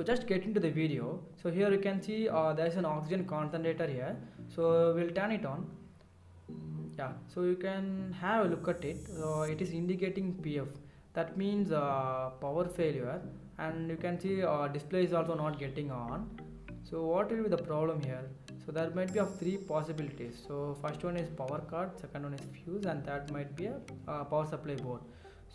So just get into the video. So here you can see there is an oxygen concentrator here. So we'll turn it on. Yeah, so you can have a look at it. So it is indicating PF. That means power failure, and you can see display is also not getting on. So what will be the problem here? So there might be of three possibilities. So first one is power cord, second one is fuse, and third might be a power supply board.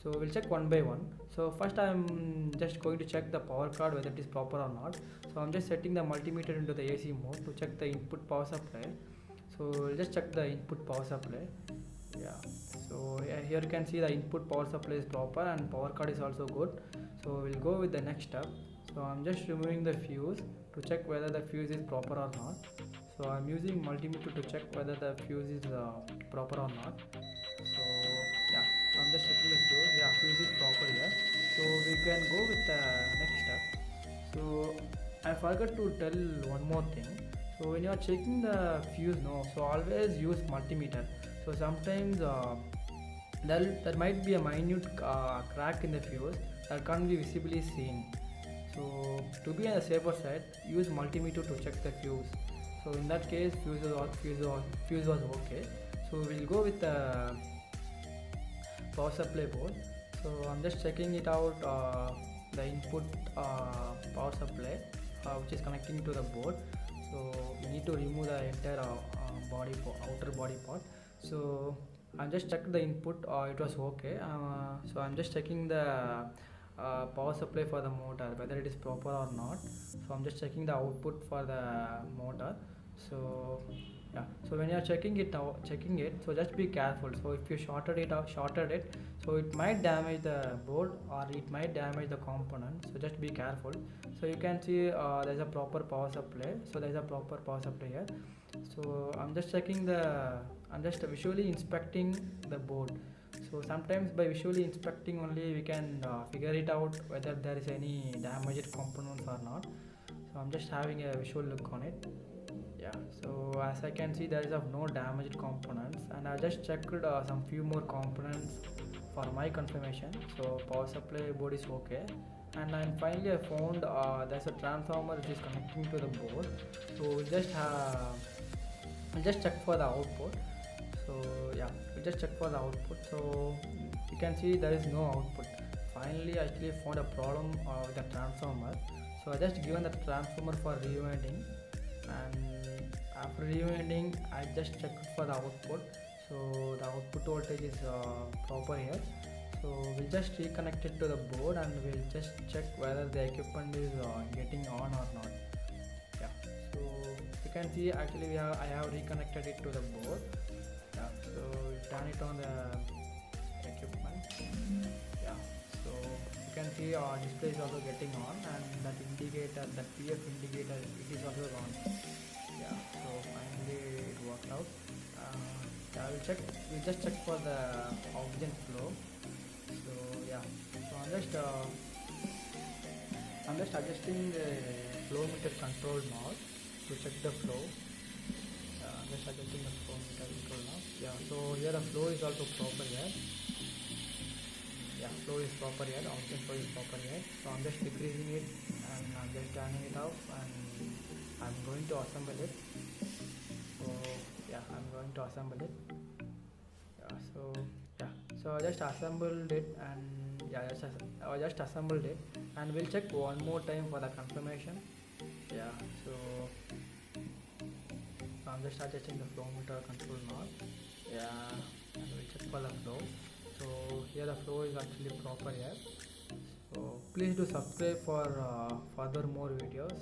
So we'll check one by one. So first I'm just going to check the power cord whether it is proper or not. So I'm just setting the multimeter into the AC mode to check the input power supply. So we'll just check the input power supply. Yeah, so yeah, here you can see the input power supply is proper and power cord is also good. So we'll go with the next step. So I'm just removing the fuse to check whether the fuse is proper or not. So I'm using multimeter to check whether the fuse is proper or not. So yeah, so I'm just checking the fuse. Yeah, fuse is proper here. So we can go with the next step. So I forgot to tell one more thing. So when you are checking the fuse, no, so always use multimeter. So sometimes there might be a minute crack in the fuse that can't be visibly seen. So to be on the safer side, use multimeter to check the fuse. So in that case, fuse was okay. So we'll go with the power supply board. So I'm just checking it out, the input power supply which is connecting to the board. So we need to remove the entire outer body part. So I just checked the input, it was okay. So I'm just checking the power supply for the motor whether it is proper or not. So I'm just checking the output for the motor. So yeah, so when you are checking it, so just be careful. So if you shorted it, so it might damage the board or it might damage the component. So just be careful. So you can see there's a proper power supply. So there's a proper power supply here. So I'm just visually inspecting the board. So sometimes by visually inspecting only we can figure it out whether there is any damaged components or not. So I'm just having a visual look on it. Yeah, so as I can see there is of no damaged components, and I just checked some few more components for my confirmation. So power supply board is okay, and then finally I found there's a transformer which is connecting to the board. So we'll just check for the output. So yeah, we just check for the output. So you can see there is no output. Finally I actually found a problem with the transformer. So I just given the transformer for rewinding, and after rewinding I just checked for the output. So the output voltage is proper here. So we'll just reconnect it to the board and we'll just check whether the equipment is getting on or not. Yeah, so you can see actually I have reconnected it to the board. Yeah, so we'll turn it on the equipment. Yeah, so you can see our display is also getting on, and that indicator, that PF indicator, it is also on. Yeah, so finally it worked out. Yeah, we'll just check for the oxygen flow. So yeah, so I'm just adjusting the flow meter control knob to check the flow. I'm just adjusting the flow meter control knob. Yeah, so here the flow is also proper here. Yeah, flow is proper here, oxygen flow is proper here. So I'm just decreasing it and I'm just turning it off, and I'm going to assemble it. So yeah, I'm going to assemble it. Yeah, so I just assembled it, and yeah, I just assembled it, and we'll check one more time for the confirmation. Yeah, so I'm just adjusting the flow meter control knob. Yeah, and we'll check for the flow. So here the flow is actually proper here. So please do subscribe for further more videos.